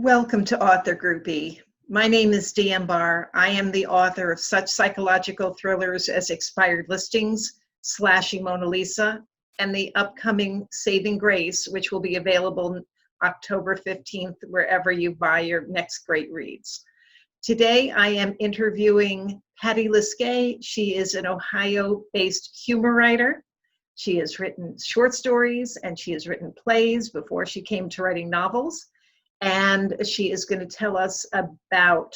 Welcome to Author Groupie. My name is Deanne Barr. I am the author of such psychological thrillers as Expired Listings, Slashing Mona Lisa, and the upcoming Saving Grace, which will be available October 15th, wherever you buy your next great reads. Today, I am interviewing Patti Liszkay. She is an Ohio-based humor writer. She has written short stories and she has written plays before she came to writing novels. And she is going to tell us about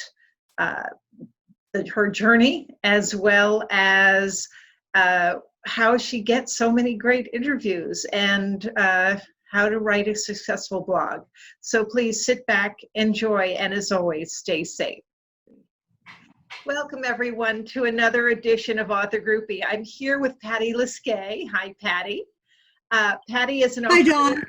her journey, as well as how she gets so many great interviews and how to write a successful blog. So please sit back, enjoy, and as always, stay safe. Welcome everyone to another edition of Author Groupie. I'm here with Patti Liszkay. Hi, Patti. Patti is an Hi, Dawn.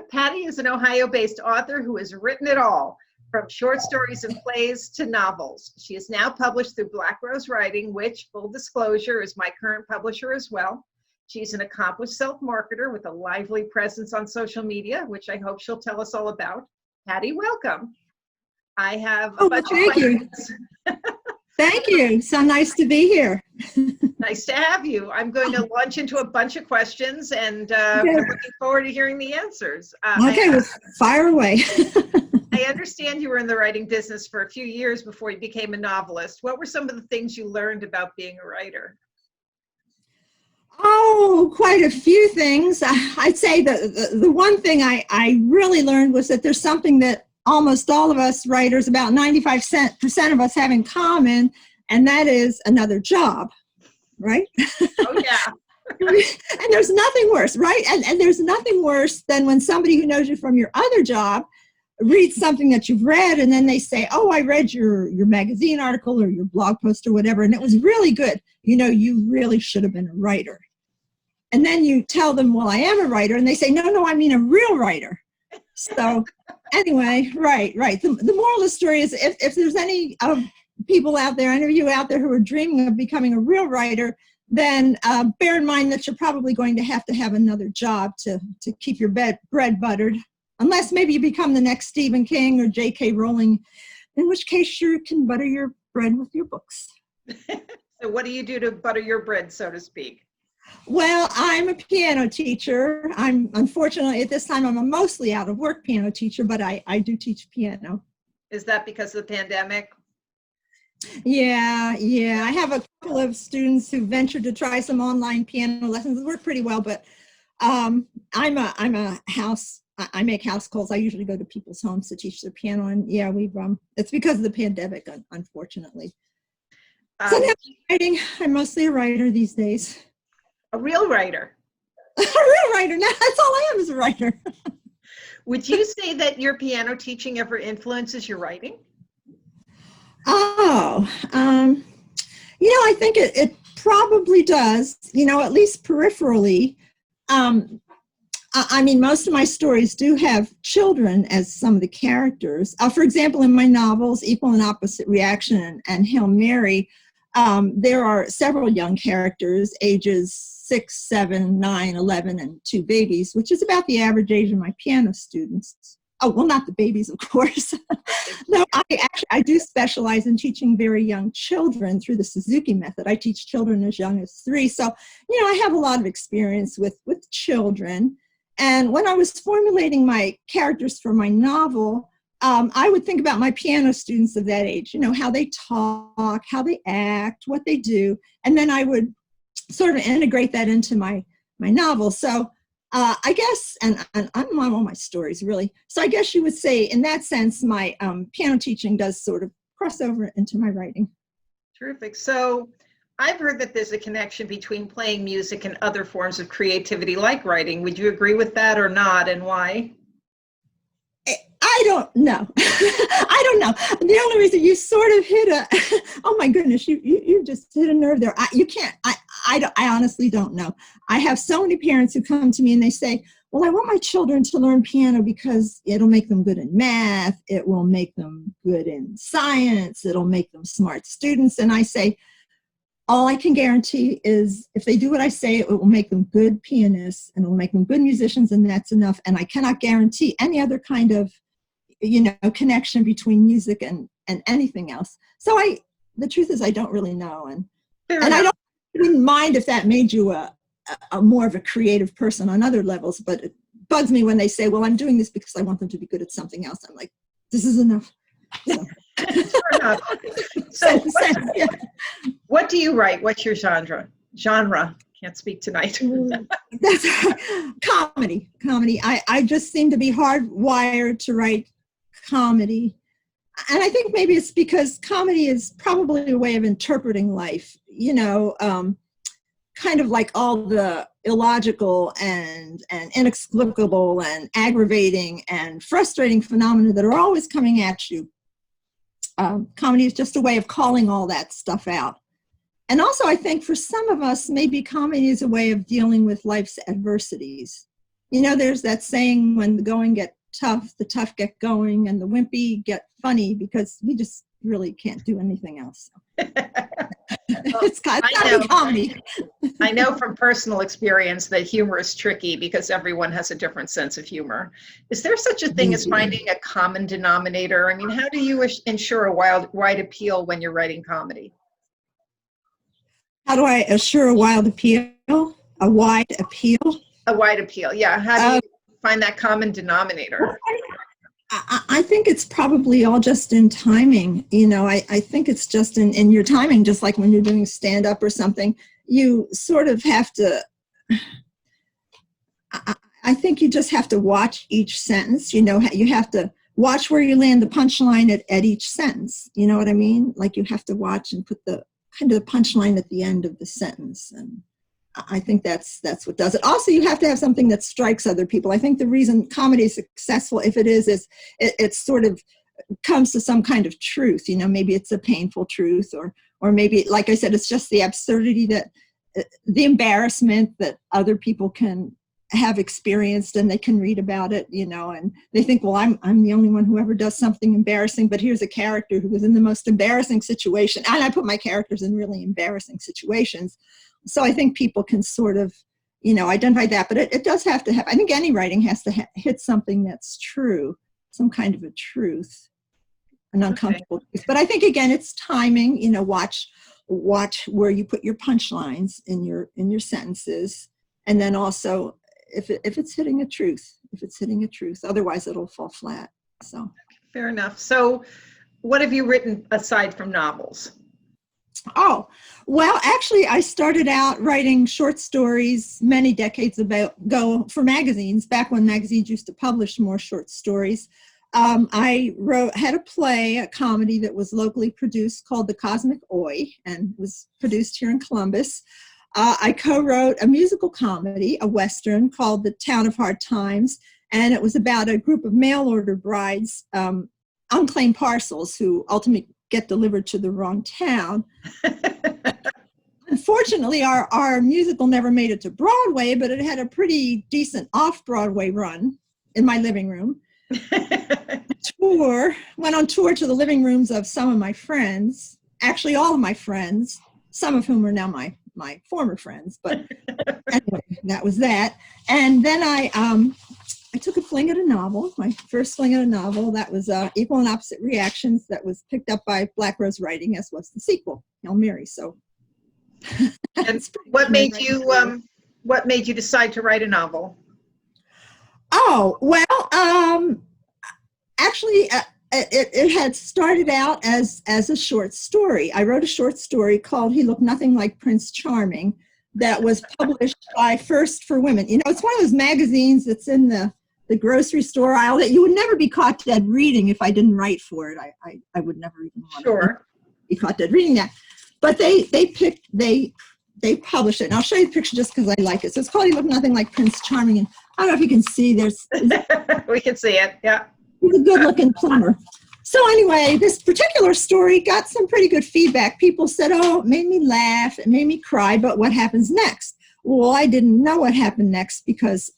Patti is an Ohio-based author who has written it all, from short stories and plays to novels. She is now published through Black Rose Writing, which, full disclosure, is my current publisher as well. She's an accomplished self-marketer with a lively presence on social media, which I hope she'll tell us all about. Patti, welcome. I have a bunch of questions. Thank you. So nice to be here. Nice to have you. I'm going to launch into a bunch of questions, and I'm looking forward to hearing the answers. Okay, well, fire away. I understand you were in the writing business for a few years before you became a novelist. What were some of the things you learned about being a writer? Oh, quite a few things. I'd say the one thing I really learned was that there's something that almost all of us writers, about 95% of us, have in common, and that is another job, right? Oh, yeah. And there's nothing worse, right? And there's nothing worse than when somebody who knows you from your other job reads something that you've read, and then they say, oh, I read your magazine article or your blog post or whatever, and it was really good. You know, you really should have been a writer. And then you tell them, well, I am a writer, and they say, no, I mean a real writer. So anyway, right. The moral of the story is if there's any people out there, any of you out there who are dreaming of becoming a real writer, then bear in mind that you're probably going to have another job to keep your bread buttered, unless maybe you become the next Stephen King or J.K. Rowling, in which case you can butter your bread with your books. So what do you do to butter your bread, so to speak? Well, I'm a piano teacher. Unfortunately, at this time, I'm a mostly out of work piano teacher, but I do teach piano. Is that because of the pandemic? Yeah. I have a couple of students who ventured to try some online piano lessons. It worked pretty well, but I make house calls. I usually go to people's homes to teach their piano, and yeah, it's because of the pandemic, unfortunately. So now I'm mostly a writer these days. A real writer. A real writer. Now that's all I am, is a writer. Would you say that your piano teaching ever influences your writing? Oh, I think it probably does, at least peripherally. I mean, most of my stories do have children as some of the characters. For example, in my novels, Equal and Opposite Reaction and Hail Mary, there are several young characters, ages 6, 7, 9, 11, and 2 babies, which is about the average age of my piano students. Oh, well, not the babies, of course. No, I do specialize in teaching very young children through the Suzuki method. I teach children as young as 3. So, I have a lot of experience with children. And when I was formulating my characters for my novel, I would think about my piano students of that age, how they talk, how they act, what they do. And then I would sort of integrate that into my novel. So I guess, and I'm on all my stories, really. So I guess you would say, in that sense, my piano teaching does sort of cross over into my writing. Terrific. So I've heard that there's a connection between playing music and other forms of creativity like writing. Would you agree with that or not, and why? I don't know. I don't know. The only reason you sort of hit oh my goodness, you just hit a nerve there. I honestly don't know. I have so many parents who come to me and they say, well, I want my children to learn piano because it'll make them good in math. It will make them good in science. It'll make them smart students. And I say, all I can guarantee is if they do what I say, it will make them good pianists and it will make them good musicians, and that's enough. And I cannot guarantee any other kind of connection between music and anything else. So the truth is I don't really know. And I wouldn't mind if that made you a more of a creative person on other levels, but it bugs me when they say, well, I'm doing this because I want them to be good at something else. I'm like, this is enough. So. Fair enough. So what do you write? What's your genre? Can't speak tonight. That's comedy. I just seem to be hardwired to write comedy. And I think maybe it's because comedy is probably a way of interpreting life, kind of like all the illogical and inexplicable and aggravating and frustrating phenomena that are always coming at you. Comedy is just a way of calling all that stuff out. And also, I think for some of us, maybe comedy is a way of dealing with life's adversities. There's that saying, when the going get tough, the tough get going, and the wimpy get funny, because we just really can't do anything else. It's got to be comedy. I know from personal experience that humor is tricky because everyone has a different sense of humor. Is there such a thing as finding a common denominator? I mean, how do you ensure a wide appeal when you're writing comedy? How do I assure a wide appeal? A wide appeal? A wide appeal, yeah. How do you find that common denominator? I think it's probably all just in timing. I think it's just in your timing, just like when you're doing stand-up or something. You sort of have to, I think you just have to watch each sentence. You have to watch where you land the punchline at each sentence. You know what I mean? Like you have to watch and put the kind of the punchline at the end of the sentence. And I think that's what does it. Also, you have to have something that strikes other people. I think the reason comedy is successful, if it is it sort of comes to some kind of truth. Maybe it's a painful truth, or maybe, like I said, it's just the absurdity, that the embarrassment that other people can have experienced, and they can read about it, and they think, well, I'm the only one who ever does something embarrassing, but here's a character who was in the most embarrassing situation. And I put my characters in really embarrassing situations. So I think people can sort of, identify that, but it does have to have, I think any writing has to hit something that's true, some kind of a truth, an uncomfortable truth. But I think, again, it's timing, watch where you put your punchlines in your sentences. And then also, if it's hitting a truth, otherwise it'll fall flat. So. Fair enough. So what have you written aside from novels? Oh, well, actually, I started out writing short stories many decades ago for magazines, back when magazines used to publish more short stories. I had a comedy that was locally produced called The Cosmic Oi, and was produced here in Columbus. I co-wrote a musical comedy, a Western, called The Town of Hard Times, and it was about a group of mail-order brides, unclaimed parcels, who ultimately get delivered to the wrong town. Unfortunately, our musical never made it to Broadway, but it had a pretty decent off-Broadway run in my living room. Went on tour to the living rooms of some of my friends, actually all of my friends, some of whom are now my former friends, but anyway, that was that. And then I took a fling at a novel, my first fling at a novel. That was Equal and Opposite Reactions, that was picked up by Black Rose Writing, as was the sequel, Hail Mary. So and what made you decide to write a novel? Oh, well, actually, it had started out as a short story. I wrote a short story called He Looked Nothing Like Prince Charming, that was published by First for Women. It's one of those magazines that's in the grocery store aisle that you would never be caught dead reading if I didn't write for it. I would never even want to be caught dead reading that. But they published it. And I'll show you the picture just because I like it. So it's called He Looked Nothing Like Prince Charming. And I don't know if you can see, we can see it, yeah. He's a good-looking plumber. So anyway, this particular story got some pretty good feedback. People said, oh, it made me laugh, it made me cry, but what happens next? Well, I didn't know what happened next because,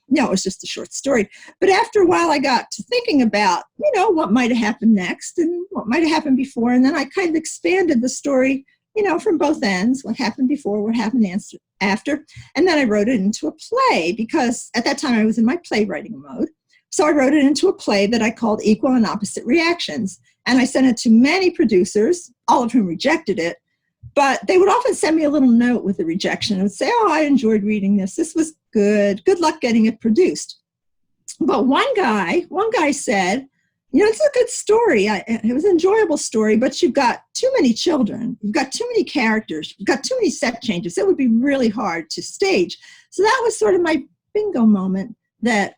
it was just a short story. But after a while, I got to thinking about, what might have happened next and what might have happened before. And then I kind of expanded the story, from both ends, what happened before, what happened after. And then I wrote it into a play because at that time I was in my playwriting mode. So I wrote it into a play that I called Equal and Opposite Reactions. And I sent it to many producers, all of whom rejected it. But they would often send me a little note with the rejection and would say, oh, I enjoyed reading this. This was good. Good luck getting it produced. But one guy said, you know, it's a good story. It was an enjoyable story, but you've got too many children. You've got too many characters. You've got too many set changes. It would be really hard to stage. So that was sort of my bingo moment that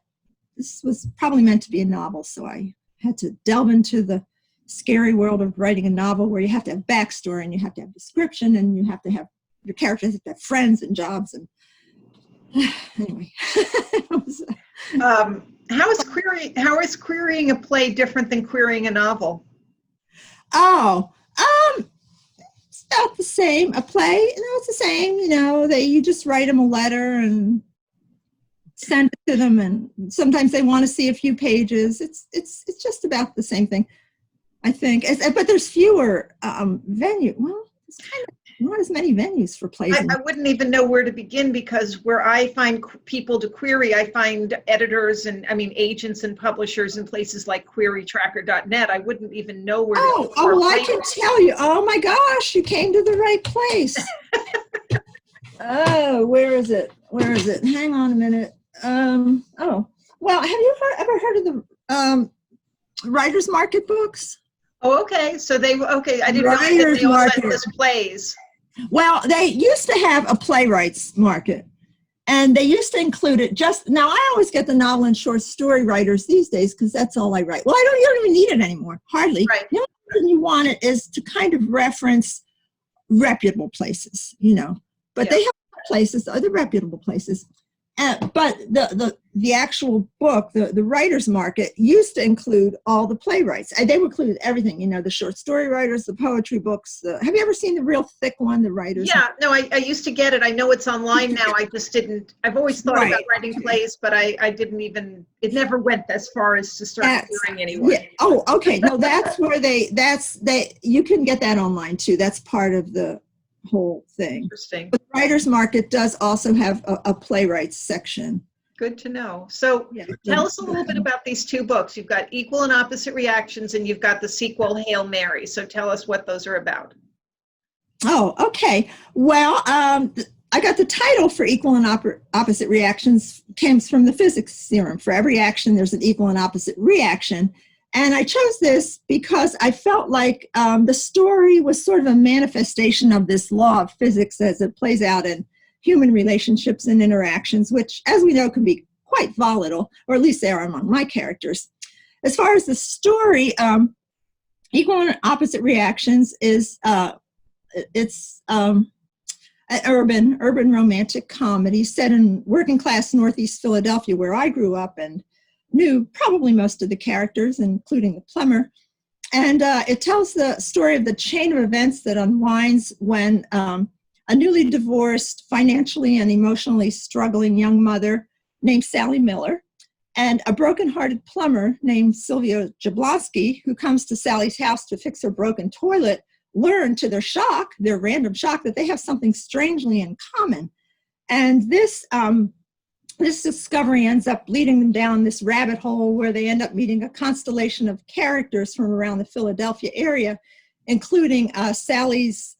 this was probably meant to be a novel. So I had to delve into the scary world of writing a novel where you have to have backstory and you have to have description and you have to have your characters have to have friends and jobs and anyway. How is querying a play different than querying a novel? Oh, it's about the same. A play, you know, it's the same. You know, you just write them a letter and send it to them, and sometimes they want to see a few pages. It's just about the same thing, I think. But there's fewer venues. Well, it's kind of not as many venues for plays. I wouldn't even know where to begin, because where I find people to query, I find editors and agents and publishers in places like querytracker.net. I wouldn't even know where to go. Oh, well, I can tell you. Oh my gosh, you came to the right place. Oh, where is it? Hang on a minute. Well, have you ever heard of the Writers Market books? Oh, okay. So I didn't realize that they also had those plays. Well, they used to have a playwrights market, and they used to include it now I always get the novel and short story writers these days because that's all I write. Well, you don't even need it anymore, hardly. Right. The only reason you want it is to kind of reference reputable places, you know, but they have places, other reputable places. But the actual book, the writer's market, used to include all the playwrights. They would include everything, you know, the short story writers, the poetry books. Have you ever seen the real thick one, the writers? Yeah, no, I used to get it. I know it's online now. I just didn't. I've always thought about writing plays, but I didn't even. It never went as far as to start hearing anyway. Yeah. Oh, okay. No, that's where you can get that online too. That's part of the whole thing. Interesting. But the writer's market does also have a playwrights section. Good to know. So tell us a little bit about these two books. You've got Equal and Opposite Reactions, and you've got the sequel, Hail Mary. So tell us what those are about. Oh, okay. Well, I got the title for Equal and Opposite Reactions comes from the physics theorem. For every action, there's an equal and opposite reaction. And I chose this because I felt like the story was sort of a manifestation of this law of physics as it plays out in human relationships and interactions, which, as we know, can be quite volatile, or at least they are among my characters. As far as the story, Equal and Opposite Reactions is it's an urban romantic comedy set in working class Northeast Philadelphia, where I grew up and knew probably most of the characters, including the plumber. And it tells the story of the chain of events that unwinds when a newly divorced, financially and emotionally struggling young mother named Sally Miller and a broken-hearted plumber named Silvio Jablonski, who comes to Sally's house to fix her broken toilet, learn to their random shock, that they have something strangely in common. And this discovery ends up leading them down this rabbit hole where they end up meeting a constellation of characters from around the Philadelphia area, including Sally's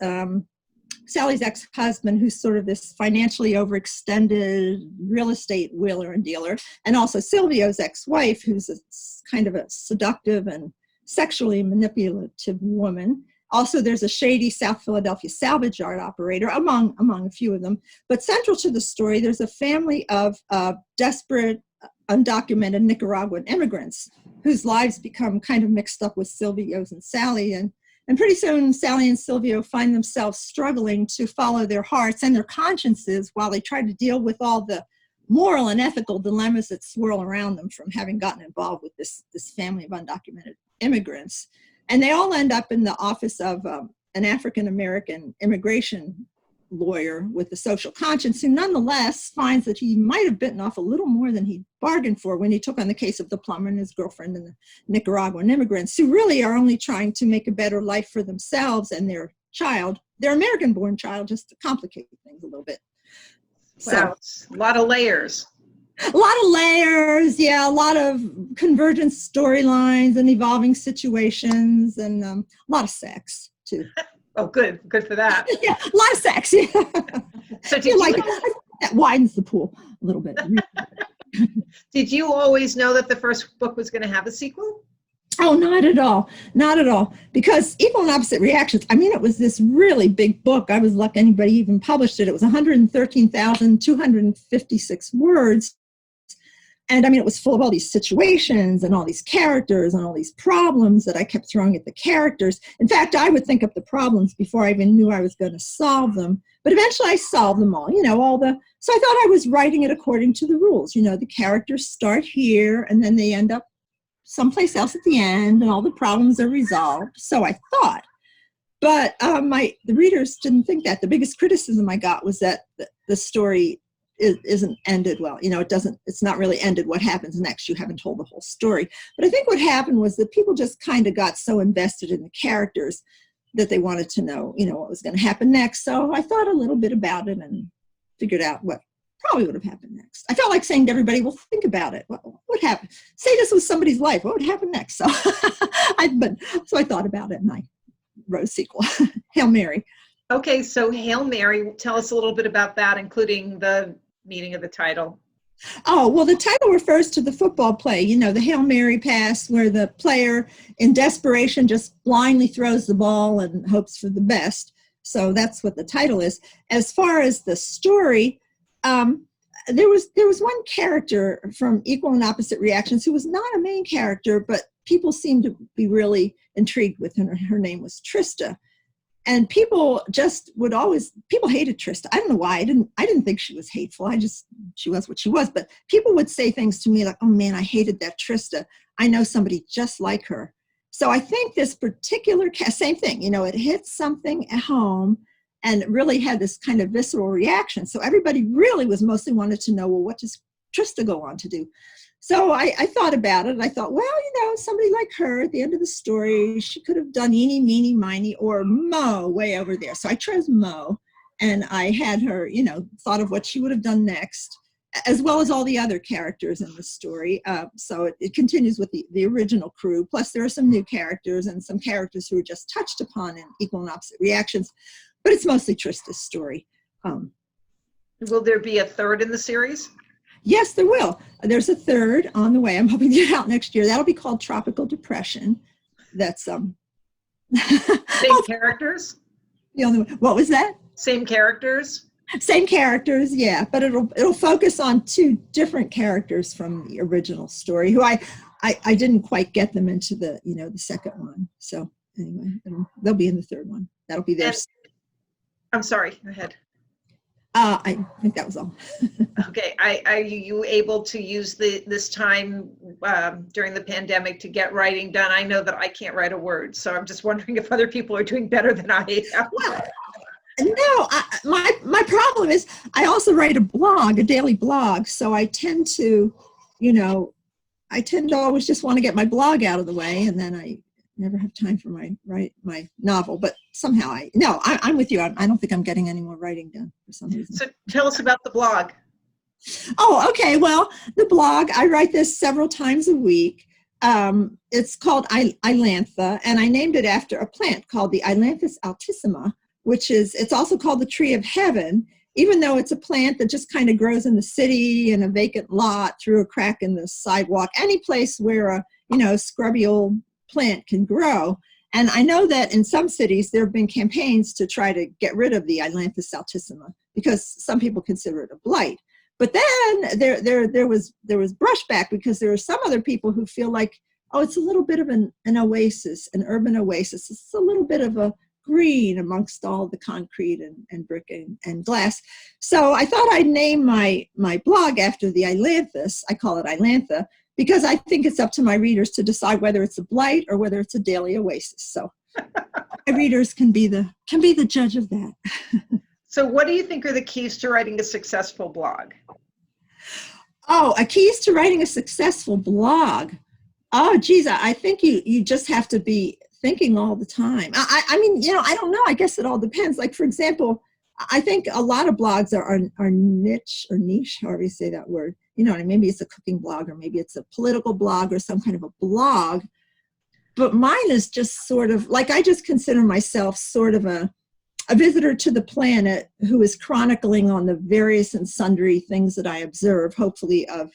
ex-husband, who's sort of this financially overextended real estate wheeler and dealer, and also Silvio's ex-wife, who's a kind of a seductive and sexually manipulative woman. Also, there's a shady South Philadelphia salvage yard operator, among a few of them. But central to the story, there's a family of desperate, undocumented Nicaraguan immigrants whose lives become kind of mixed up with Silvio's and Sally. And pretty soon, Sally and Silvio find themselves struggling to follow their hearts and their consciences while they try to deal with all the moral and ethical dilemmas that swirl around them from having gotten involved with this family of undocumented immigrants. And they all end up in the office of an African-American immigration lawyer with a social conscience, who nonetheless finds that he might have bitten off a little more than he bargained for when he took on the case of the plumber and his girlfriend and the Nicaraguan immigrants, who really are only trying to make a better life for themselves and their child, their American-born child, just to complicate things a little bit. Wow, so, a lot of layers. A lot of layers, yeah, a lot of convergent storylines and evolving situations, and a lot of sex too. Oh, good for that. Yeah, a lot of sex. Yeah. So That widens the pool a little bit. did you always know that the first book was going to have a sequel? Oh, not at all. Not at all. Because Equal and Opposite Reactions, I mean, it was this really big book. I was lucky anybody even published it. It was 113,256 words. And I mean, it was full of all these situations and all these characters and all these problems that I kept throwing at the characters. In fact, I would think up the problems before I even knew I was going to solve them. But eventually I solved them all, so I thought I was writing it according to the rules. The characters start here and then they end up someplace else at the end and all the problems are resolved. So I thought. But the readers didn't think that. The biggest criticism I got was that the story isn't ended well. It's not really ended. What happens next? You haven't told the whole story. But I think what happened was that people just kind of got so invested in the characters that they wanted to know, what was going to happen next. So I thought a little bit about it and figured out what probably would have happened next. I felt like saying to everybody, well, think about it. What happened? Say this was somebody's life. What would happen next? So I thought about it and I wrote a sequel, Hail Mary. Okay, so Hail Mary, tell us a little bit about that, including the meaning of the title. Oh, well, the title refers to the football play, the Hail Mary pass, where the player in desperation just blindly throws the ball and hopes for the best. So that's what the title is. As far as the story, there was one character from Equal and Opposite Reactions who was not a main character, but people seemed to be really intrigued with her. Her name was Trista. And people hated Trista. I don't know why. I didn't think she was hateful. She was what she was. But people would say things to me like, oh man, I hated that Trista. I know somebody just like her. So I think this particular same thing, it hit something at home and really had this kind of visceral reaction. So everybody really was mostly wanted to know, well, what does Trista go on to do? So I thought about it. I thought, well, somebody like her at the end of the story, she could have done eeny, meeny, miny, or Mo way over there. So I chose Mo, and I had her, thought of what she would have done next, as well as all the other characters in the story. So it continues with the original crew. Plus, there are some new characters and some characters who are just touched upon in Equal and Opposite Reactions. But it's mostly Trista's story. Will there be a third in the series? Yes, there will. There's a third on the way. I'm hoping to get out next year. That'll be called Tropical Depression. That's Same characters? The only one. What was that? Same characters? Same characters, yeah. But it'll focus on two different characters from the original story who I didn't quite get them into the the second one. So anyway, they'll be in the third one. That'll be theirs. I'm sorry. Go ahead. I think that was all. Okay. Are you able to use this time during the pandemic to get writing done? I know that I can't write a word, so I'm just wondering if other people are doing better than I am. Well, no, my problem is I also write a daily blog, so I tend to always just want to get my blog out of the way, and then I never have time for my novel. But somehow I'm with you. I don't think I'm getting any more writing done for some reason. So tell us about the blog. Oh, okay. Well, the blog, I write this several times a week. It's called Ilantha, and I named it after a plant called the Ilanthus altissima, it's also called the tree of heaven, even though it's a plant that just kind of grows in the city in a vacant lot through a crack in the sidewalk, any place where a scrubby old plant can grow. And I know that in some cities there have been campaigns to try to get rid of the Ilanthus altissima because some people consider it a blight. But then there was brushback because there are some other people who feel like, oh, it's a little bit of an oasis, an urban oasis. It's a little bit of a green amongst all the concrete and brick and glass. So I thought I'd name my blog after the Ilanthus. I call it Ilantha, because I think it's up to my readers to decide whether it's a blight or whether it's a daily oasis. So my readers can be the judge of that. So what do you think are the keys to writing a successful blog? Oh, a keys to writing a successful blog. Oh, geez, I think you just have to be thinking all the time. I mean, I don't know. I guess it all depends. Like, for example, I think a lot of blogs are niche, however you say that word. you know, maybe it's a cooking blog, or maybe it's a political blog, or some kind of a blog. But mine is just sort of like, I just consider myself sort of a visitor to the planet who is chronicling on the various and sundry things that I observe, hopefully of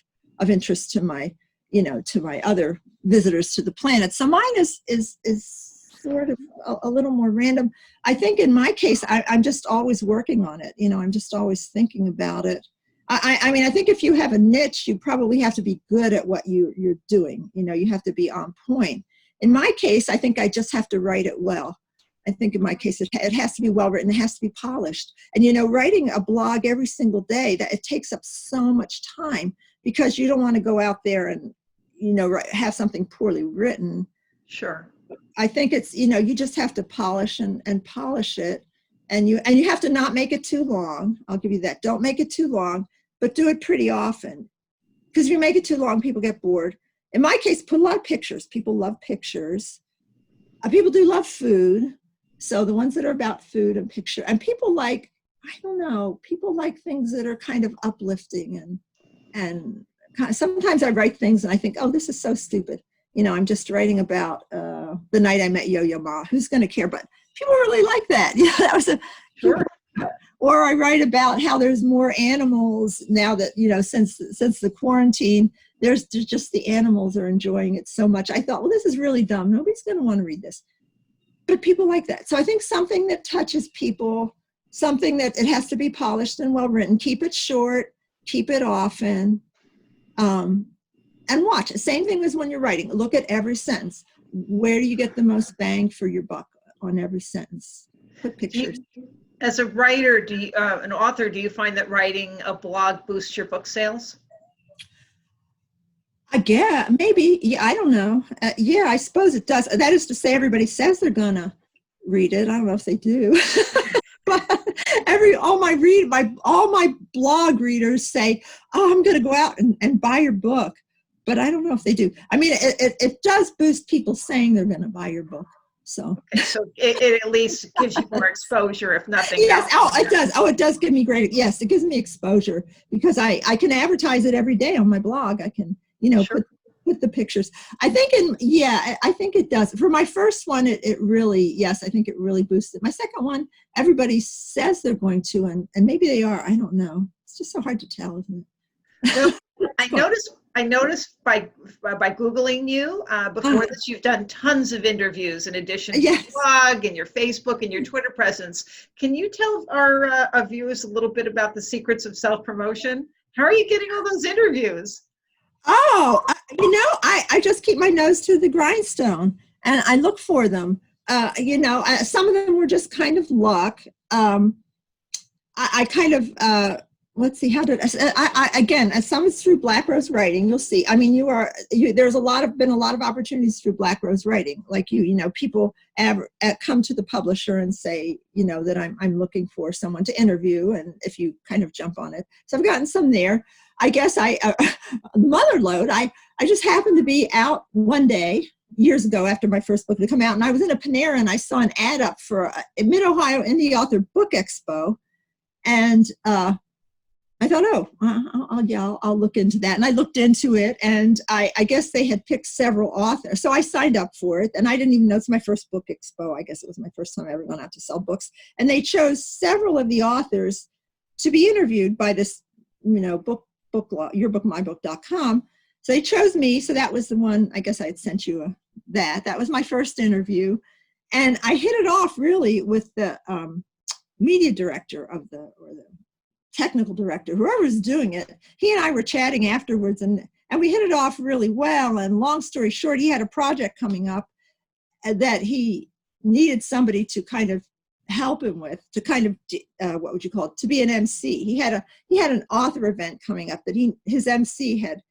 interest to my, you know, to my other visitors to the planet. So mine is sort of a little more random. I think in my case, I'm just always working on it. You know, I'm just always thinking about it. I mean, I think if you have a niche, you probably have to be good at what you're doing. You know, you have to be on point. In my case, I think I just have to write it well. I think in my case, it has to be well written. It has to be polished. And, you know, writing a blog every single day, that it takes up so much time, because you don't want to go out there and, you know, have something poorly written. Sure. I think it's, you know, you just have to polish and polish it. And you have to not make it too long. I'll give you that. Don't make it too long, but do it pretty often. Because if you make it too long, people get bored. In my case, put a lot of pictures. People love pictures. People do love food. So the ones that are about food and picture, and people like, I don't know, people like things that are kind of uplifting, and sometimes I write things and I think, oh, this is so stupid. You know, I'm just writing about the night I met Yo-Yo Ma. Who's going to care? But people really like that. Yeah, that was a Sure. Or I write about how there's more animals now that, you know, since the quarantine, there's just the animals are enjoying it so much. I thought, well, this is really dumb. Nobody's going to want to read this. But people like that. So I think something that touches people, something that it has to be polished and well written. Keep it short, keep it often, and watch. Same thing as when you're writing. Look at every sentence. Where do you get the most bang for your buck on every sentence? Put pictures. As a writer, an author, do you find that writing a blog boosts your book sales? Yeah, maybe. Yeah, I don't know. Yeah, I suppose it does. That is to say, everybody says they're gonna read it. I don't know if they do. But all my blog readers say, "Oh, I'm gonna go out and buy your book," but I don't know if they do. I mean, it does boost people saying they're gonna buy your book. So, okay, so it at least gives you more exposure, if nothing yes. else. Oh, it does. Oh, it does give me great. Yes, it gives me exposure, because I can advertise it every day on my blog. I can, you know, Sure. put the pictures. I think I think it does. For my first one, it really, yes, I think it really boosted. My second one, everybody says they're going to, and maybe they are. I don't know. It's just so hard to tell, isn't it? Well, I noticed by Googling you before this, you've done tons of interviews in addition to Yes. your blog and your Facebook and your Twitter presence. Can you tell our viewers a little bit about the secrets of self-promotion? How are you getting all those interviews? Oh, you know, I just keep my nose to the grindstone and I look for them. You know, some of them were just kind of luck. I kind of, let's see, how did I again, as some is through Black Rose Writing, you'll see. I mean, there's been a lot of opportunities through Black Rose Writing. Like you know, people come to the publisher and say, you know, that I'm looking for someone to interview, and if you kind of jump on it. So I've gotten some there. I guess Motherlode, I just happened to be out one day years ago after my first book had come out, and I was in a Panera and I saw an ad up for a Mid-Ohio Indie Author Book Expo, and I thought, oh, I'll look into that. And I looked into it, and I guess they had picked several authors. So I signed up for it, and I didn't even know it's my first book expo. I guess it was my first time I ever went out to sell books. And they chose several of the authors to be interviewed by this, you know, yourbookmybook.com. So they chose me. So that was the one, I guess I had sent you that was my first interview. And I hit it off really with the media director or the technical director, whoever's doing it. He and I were chatting afterwards, and we hit it off really well. And long story short, he had a project coming up that he needed somebody to kind of help him with, to kind of what would you call it, to be an MC. He had an author event coming up that his MC had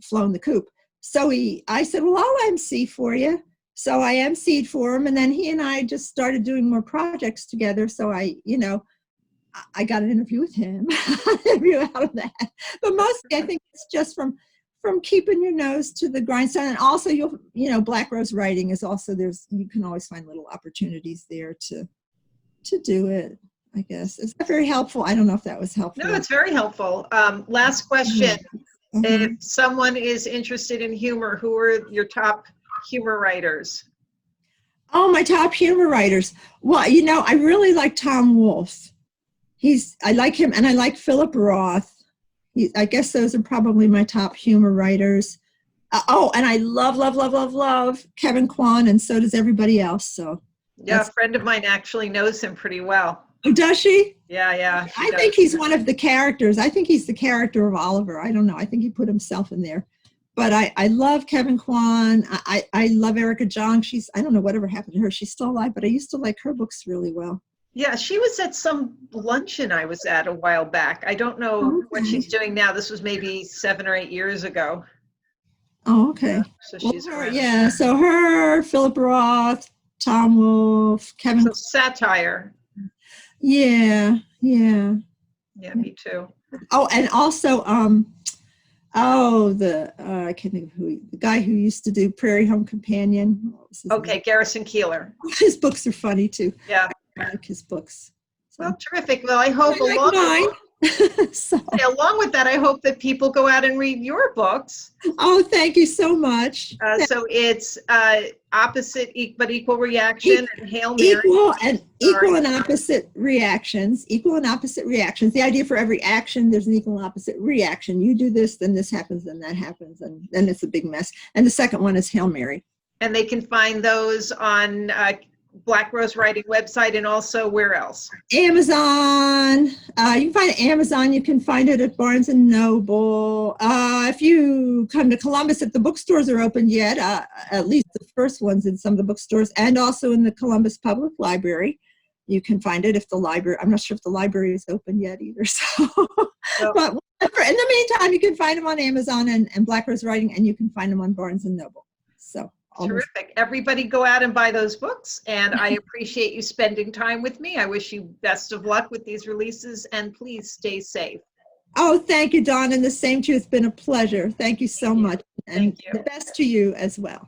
flown the coop. So I said, well, I'll MC for you. So I MC'd for him, and then he and I just started doing more projects together. So I got an interview with him, interview out of that. But mostly I think it's just from keeping your nose to the grindstone. And also Black Rose Writing is also, you can always find little opportunities there to do it. I guess. Is that very helpful? I don't know if that was helpful. No, it's very helpful. Last question. Mhm. If someone is interested in humor, who are your top humor writers? Oh, my top humor writers. Well, I really like Tom Wolfe. I like him, and I like Philip Roth. I guess those are probably my top humor writers. And I love Kevin Kwan, and so does everybody else. So Yeah, a friend of mine actually knows him pretty well. Oh, does she? Yeah. I think he's one of the characters. I think he's the character of Oliver. I don't know. I think he put himself in there. But I love Kevin Kwan. I love Erica Jong. I don't know whatever happened to her. She's still alive, but I used to like her books really well. Yeah, she was at some luncheon I was at a while back. I don't know what she's doing now. This was maybe 7 or 8 years ago. Oh, okay. Yeah, so she's around. Yeah, so her, Philip Roth, Tom Wolfe, Kevin. So satire. Yeah. Yeah, me too. Oh, and also, I can't think of the guy who used to do Prairie Home Companion. Okay, Garrison Keillor. His books are funny too. Yeah. I like his books. So. Well, terrific. Well, I hope along with that, I hope that people go out and read your books. Oh, thank you so much. So it's opposite but equal reaction and Hail Mary. Equal and opposite reactions. Equal and opposite reactions. The idea for every action, there's an equal and opposite reaction. You do this, then this happens, then that happens, and then it's a big mess. And the second one is Hail Mary. And they can find those on Black Rose Writing website, and also where else? Amazon. You can find it at Amazon. You can find it at Barnes and Noble. If you come to Columbus, if the bookstores are open yet, at least the first ones in some of the bookstores, and also in the Columbus Public Library, you can find it. I'm not sure if the library is open yet either. So, but in the meantime, you can find them on Amazon and Black Rose Writing, and you can find them on Barnes and Noble. So. Terrific. Everybody go out and buy those books. And I appreciate you spending time with me. I wish you best of luck with these releases, and please stay safe. Oh, thank you, Dawn. And the same to you. It's been a pleasure. Thank you so much. And Thank you. The best to you as well.